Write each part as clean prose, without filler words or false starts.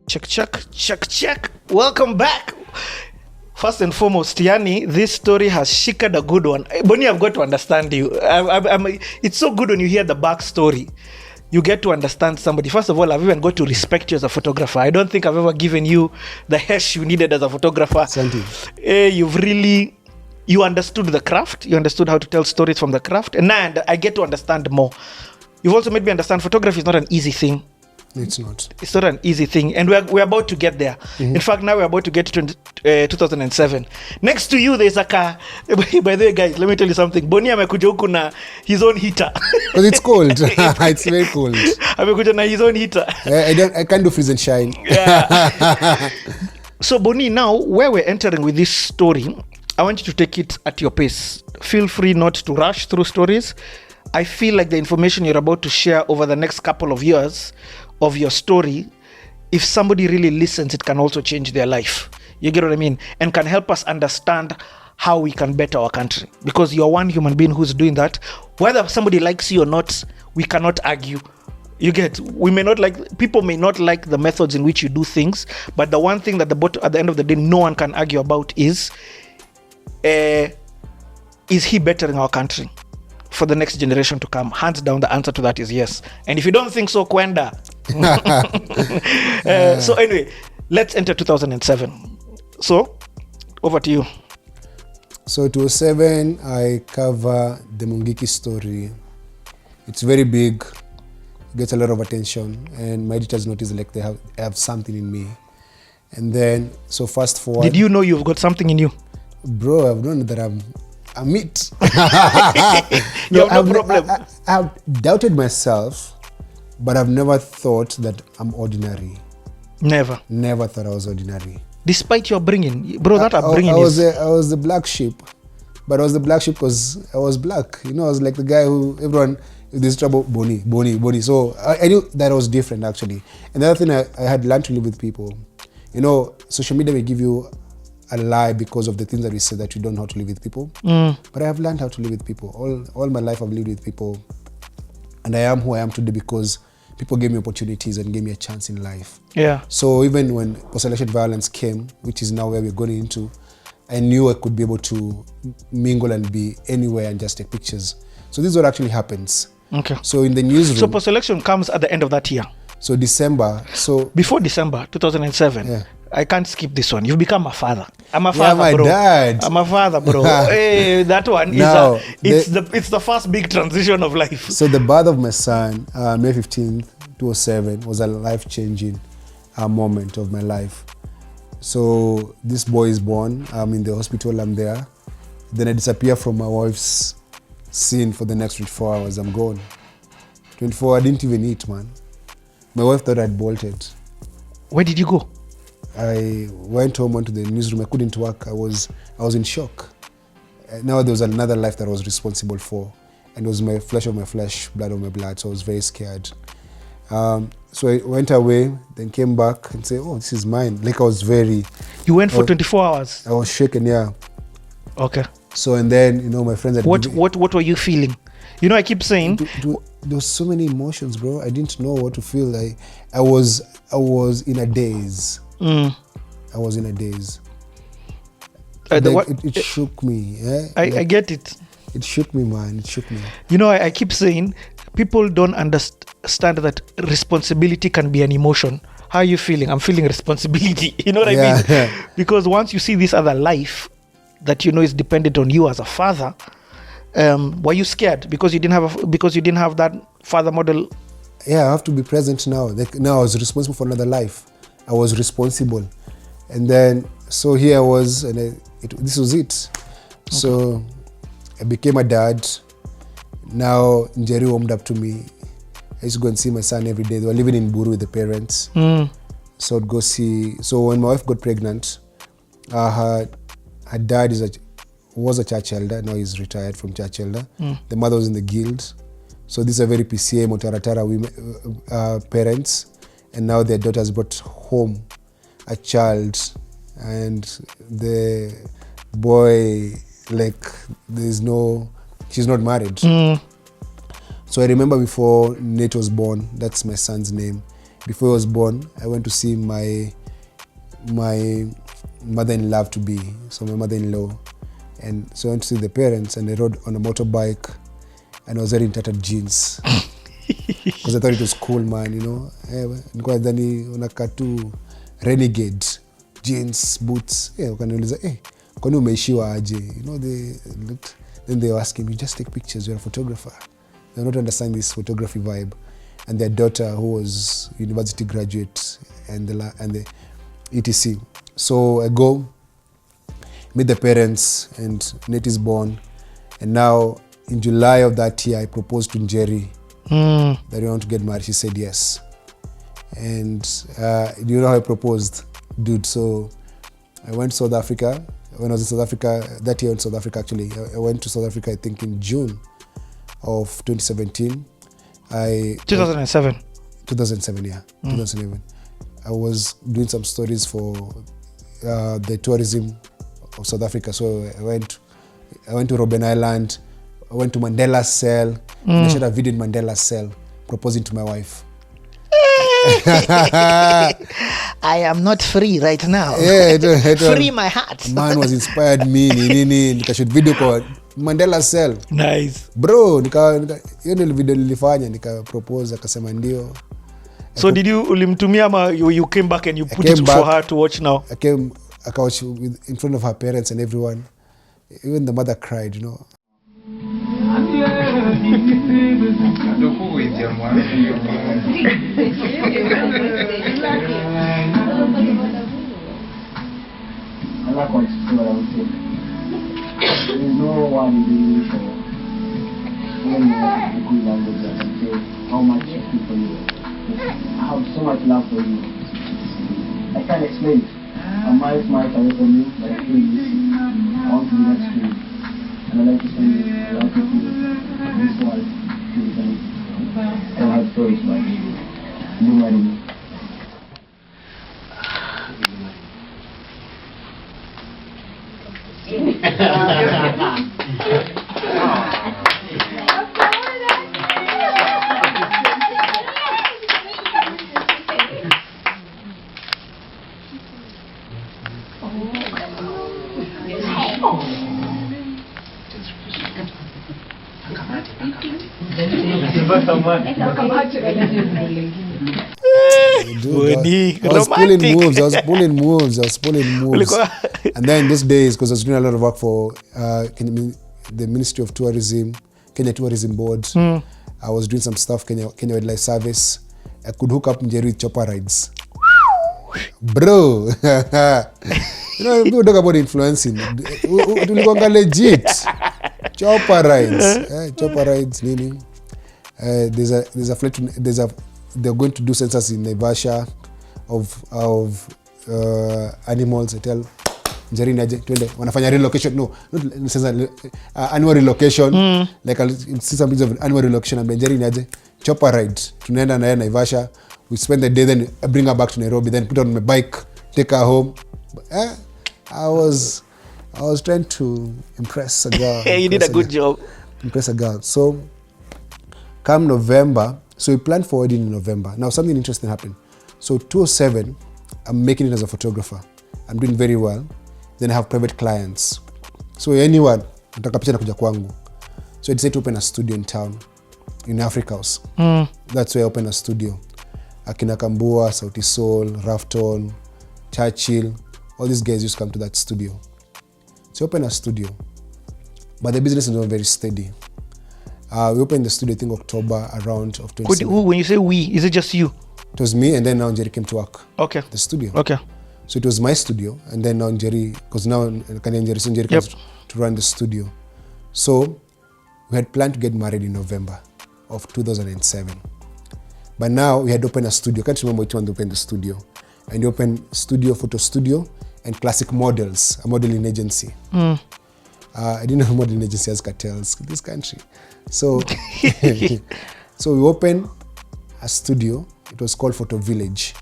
Check. Welcome back. First and foremost, Yani, this story has shikad a good one. Bonnie, I've got to understand you. It's so good when you hear the backstory. You get to understand somebody. First of all, I've even got to respect you as a photographer. I don't think I've ever given you the hash you needed as a photographer. Thank you. You understood the craft. You understood how to tell stories from the craft. And now I get to understand more. You've also made me understand photography is not an easy thing. It's not. It's not an easy thing. And we're about to get there. Mm-hmm. In fact, now we're about to get to 2007. Next to you, there's a car. By the way, guys, let me tell you something. Boni amekuja huku na his own heater. Because it's cold. It's very cold. Amekuja na his own heater. I can't do freeze and shine. Yeah. So, Boni, now, where we're entering with this story, I want you to take it at your pace. Feel free not to rush through stories. I feel like the information you're about to share over the next couple of years of your story, if somebody really listens, it can also change their life. You get what I mean? And can help us understand how we can better our country. Because you're one human being who's doing that. Whether somebody likes you or not, we cannot argue. You get, people may not like the methods in which you do things, but the one thing that at the end of the day, no one can argue about is he bettering our country for the next generation to come? Hands down, the answer to that is yes. And if you don't think so, kwenda. So anyway, let's enter 2007. So, over to you. So 2007, I cover the Mungiki story. It's very big, gets a lot of attention, and my editors notice like they have something in me. And then, so fast forward. Did you know you've got something in you? Bro, I've known that I'm it. You have no problem. I've doubted myself, but I've never thought that I'm ordinary. Never thought I was ordinary. Despite your bringing, bro, that upbringing I was the black sheep, but I was the black sheep because I was black. You know, I was like the guy who everyone, if there's trouble, Boni. So I knew that I was different actually. And the other thing I had learned to live with people. You know, social media may give you a lie because of the things that we say that you don't know how to live with people. But I have learned how to live with people. All my life I've lived with people. And I am who I am today because people gave me opportunities and gave me a chance in life. Yeah. So even when post-election violence came, which is now where we're going into, I knew I could be able to mingle and be anywhere and just take pictures. So this is what actually happens. Okay. So in the newsroom. So post-election comes at the end of that year. So December. So before December 2007. Yeah. I can't skip this one. You've become a father. I'm a father, my bro. Dad. I'm a father, bro. Hey, that one is it's the first big transition of life. So the birth of my son, May 15th, 2007, was a life-changing moment of my life. So this boy is born. I'm in the hospital. I'm there. Then I disappear from my wife's scene for the next 24 hours. I'm gone. 24. I didn't even eat, man. My wife thought I'd bolted. Where did you go? I went home, went to the newsroom. I couldn't work. I was in shock. Now there was another life that I was responsible for, and it was my flesh of my flesh, blood of my blood. So I was very scared. So I went away, then came back and said, "Oh, this is mine." Like I was very. You went for 24 hours. I was shaken, yeah. Okay. So and then my friends. What were you feeling? I keep saying. There was so many emotions, bro. I didn't know what to feel. I was in a daze. I was in a daze. It shook me. Yeah? I get it. It shook me, man. It shook me. I keep saying people don't understand that responsibility can be an emotion. How are you feeling? I'm feeling responsibility. You know what I mean? Yeah. Because once you see this other life that is dependent on you as a father, were you scared because you didn't have that father model? Yeah, I have to be present now. Now I was responsible for another life. I was responsible, and then so here I was, and this was it. Okay. So I became a dad. Now Njeri warmed up to me. I used to go and see my son every day. They were living in Buru with the parents, so I'd go see. So when my wife got pregnant, her dad was a church elder. Now he's retired from church elder. The mother was in the guild. So these are very PCA Motaratara women, parents. And now their daughters brought home a child, and the boy, she's not married. So I remember before Nate was born, that's my son's name. Before he was born, I went to see my mother-in-law to be, so my mother-in-law. And so I went to see the parents, and I rode on a motorbike, and I was wearing tattered jeans. Because I thought it was cool, man, you know. Nilikuwa nadhani unakaa tu renegade, jeans, boots. Wakaniuliza, kwani umeishiwa aje? You know, they looked, then they were asking me, just take pictures, you're a photographer. They not understand this photography vibe. And their daughter, who was university graduate, and the etc. So I go, meet the parents, and Nate is born. And now, in July of that year, I proposed to Njeri that we want to get married. She said yes. And do you know how I proposed? Dude, so I went to South Africa. When I was in South Africa, that year in South Africa actually, I went to South Africa, I think in June of 2017. 2007? 2007, yeah. 2011. I was doing some stories for the tourism of South Africa. So I went to Robben Island, I went to Mandela's cell, and I shot a video in Mandela's cell proposing to my wife. I am not free right now. Yeah, free my heart. Man was inspired me, nikashoot video kwa Mandela's cell. Nice. Bro, hiyo ndio video nilifanya, nika propose, akasema ndio. So did you ulimtumia ama you came back and you put it for her to watch now? I watch in front of her parents and everyone. Even the mother cried, you know. I like what I would say. There is no one in the English or any good language that can say how much I feel for you. I have so much love for you. I can't explain it. I'm miles away from you, but I feel this. I want to be next to you. And I like to spend you. I like to feel this world to eternity. I don't have stories, but you marry me. Dude, I was pulling moves. And then these days, because I was doing a lot of work for the Ministry of Tourism, Kenya Tourism Board, I was doing some stuff, Kenya Wildlife Service. I could hook up Njeri with chopper rides. Bro, you know, people talk about influencing. Tulikuanga legit. Chopper rides, meaning there's a flight. They're going to do census in Naivasha of animals. I tell Njeri naje twende wanafanya relocation. No, not annual relocation. Like I'll see some bits of annual relocation and Njeri naje chopper ride. Tunaenda na Naivasha. We spend the day, then I bring her back to Nairobi, then put on my bike, take her home. I was trying to impress a girl. You did a good job. Impress a girl. So come November, so we planned for wedding in November. Now something interesting happened. So 2007, I'm making it as a photographer. I'm doing very well. Then I have private clients. So anyone, nataka picha nakuja kwangu. So I decided to open a studio in town, in Africa House. That's where I opened a studio. Akina Kambua, Sauti Soul, Rafton, Churchill, all these guys used to come to that studio. So we opened a studio, but the business is not very steady. We opened the studio, I think October around of 2017. When you say we, is it just you? It was me, and then now Njeri came to work. Okay. The studio. Okay. So it was my studio, and then now Njeri, because now Njeri comes to run the studio. So we had planned to get married in November of 2007. But now we had opened a studio. I can't remember which one to open the studio. And we opened studio, photo studio, and Classic Models, a modeling agency. I didn't know modeling agency has cartels in this country. So, so we opened a studio. It was called Photo Village.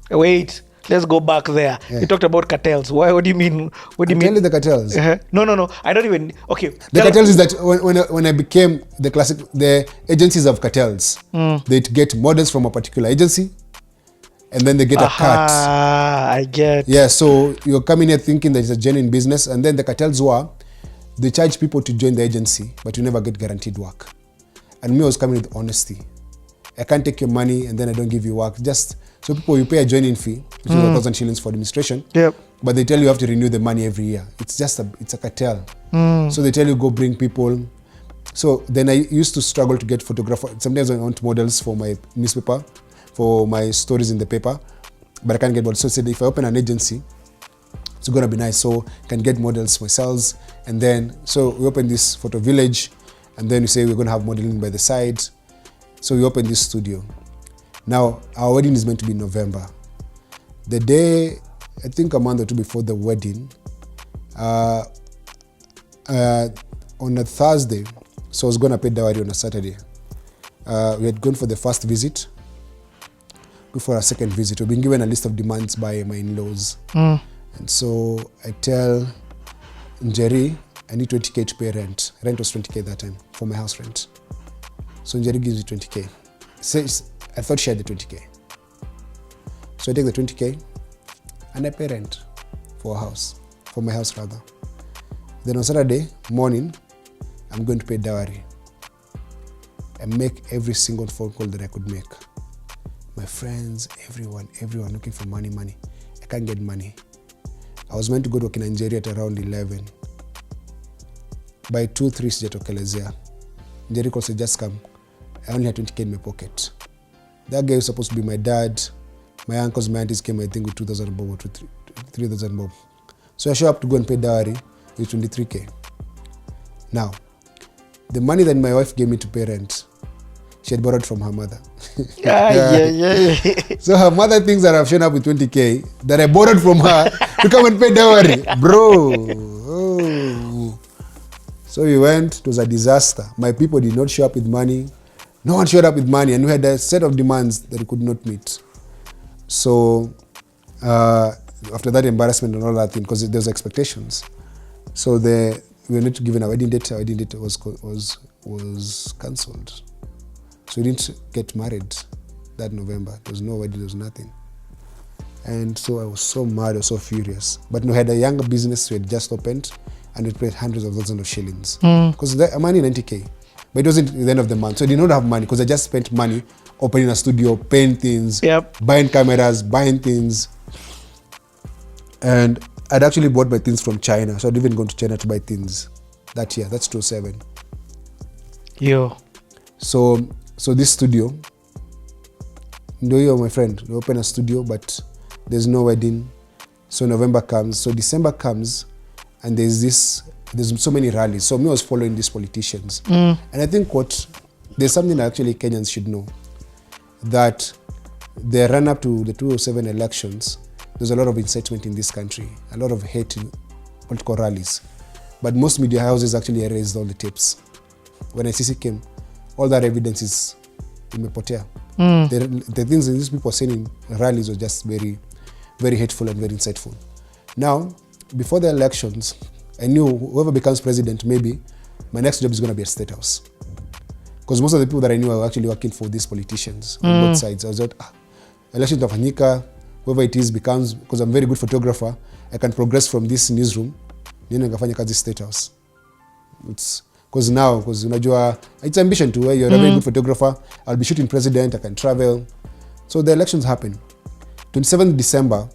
Wait, let's go back there. Yeah. You talked about cartels. Why? What do you mean? What do you Tell mean? you the cartels. No. I don't even. Okay. The cartels is that when I became the agencies of cartels, they'd get models from a particular agency, and then they get a cut. I get. Yeah, so you're coming here thinking that it's a genuine business, and then the cartels they charge people to join the agency, but you never get guaranteed work. And me, I was coming with honesty. I can't take your money and then I don't give you work. Just so people, you pay a joining fee, which is 1,000 shillings for administration. Yep. But they tell you have to renew the money every year. It's a cartel. So they tell you go bring people. So then I used to struggle to get photographers. Sometimes I want models for my newspaper, for my stories in the paper, but I can't get models. So I said if I open an agency, it's gonna be nice. So I can get models myself. And then, so we open this photo village, and then we say we're gonna have modeling by the side. So we opened this studio. Now, our wedding is meant to be in November. The day, I think a month or two before the wedding, on a Thursday, so I was going to pay dowry on a Saturday. We had gone for the first visit, go for a second visit. We've been given a list of demands by my in-laws. And so I tell Njeri, I need 20K to pay rent. Rent was 20K that time for my house rent. So Njeri gives me 20K. Says, I thought she had the 20K. So I take the 20K and I pay rent for a house, for my house rather. Then on Saturday morning, I'm going to pay dowry. I make every single phone call that I could make. My friends, everyone looking for money. I can't get money. I was meant to go to Njeri at around 11. By 2-3 sijatokelezea. Njeri calls, just come. I only had 20K in my pocket. That guy was supposed to be my dad. My uncles, my aunties came, I think, with 2,000 bob or 3,000 bob. So I show up to go and pay dowry with 23K. Now, the money that my wife gave me to pay rent, she had borrowed from her mother. Yeah. So her mother thinks that I've shown up with 20K that I borrowed from her to come and pay dowry. Bro. Oh. So we went, it was a disaster. My people did not show up with money. No one showed up with money, and we had a set of demands that we could not meet. So after that embarrassment and all that thing, because there was expectations, so we were not given a wedding date. Our wedding date was cancelled. So we didn't get married that November. There was no wedding, there was nothing. And so I was so mad, I was so furious. But we had a younger business we had just opened, and we paid hundreds of thousands of shillings. Because I'm earning 90K. But it wasn't the end of the month. So I did not have money because I just spent money opening a studio, paying things, buying cameras, buying things. And I'd actually bought my things from China. So I'd even gone to China to buy things that year. That's 2007. Yo. So this studio, my friend, we open a studio, but there's no wedding. So November comes. So December comes, and there's so many rallies. So me was following these politicians. And I think there's something that actually Kenyans should know, that the run up to the 2007 elections, there's a lot of incitement in this country, a lot of hate in political rallies. But most media houses actually erased all the tapes. When ICC came, all that evidence is imepotea. The things that these people are saying in rallies were just very, very hateful and very insightful. Now, before the elections, I knew whoever becomes president, maybe my next job is going to be at State House. Because most of the people that I knew were actually working for these politicians on both sides. I was like, election tafanyika, whoever it is becomes, because I'm a very good photographer, I can progress from this newsroom, niende nikafanya kazi State House. Because unajua, it's ambition too, you're a very good photographer, I'll be shooting president, I can travel. So the elections happen. 27th December,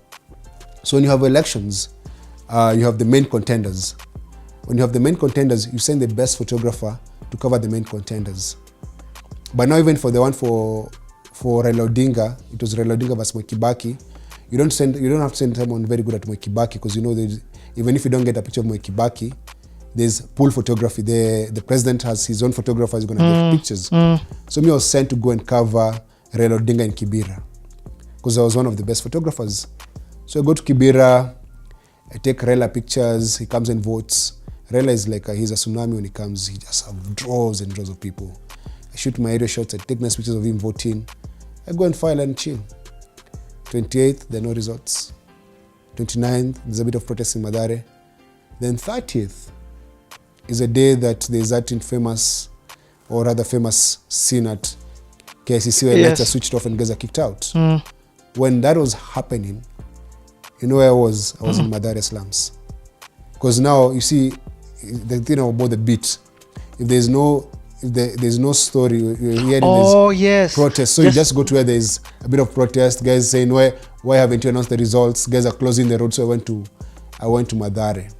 so when you have elections, you have the main contenders. When you have the main contenders, you send the best photographer to cover the main contenders. But now even for the one for Raila Odinga, it was Raila Odinga versus Moi Kibaki. You don't have to send someone very good at Moi Kibaki, because you know even if you don't get a picture of Moi Kibaki, there's pool photography. The president has his own photographer who's going to get pictures. So me, I was sent to go and cover Raila Odinga in Kibera, because I was one of the best photographers. So I go to Kibera, I take Raila pictures, he comes and votes. Raila is like he's a tsunami when he comes. He just have droves and droves of people. I shoot my aerial shots, I take nice pictures of him voting. I go and file and chill. 28th, there are no results. 29th, there's a bit of protest in Mathare. Then 30th is a day that there's that infamous, or rather famous scene at KICC where lights are switched off and guys are kicked out. When that was happening, you know where I was? I was in Mathare slums. Because now, you see, the thing about the beat, if there's no story, you're hearing there's protest. So you just go to where there's a bit of protest, guys saying, why haven't you announced the results? Guys are closing the road, so I went to Mathare.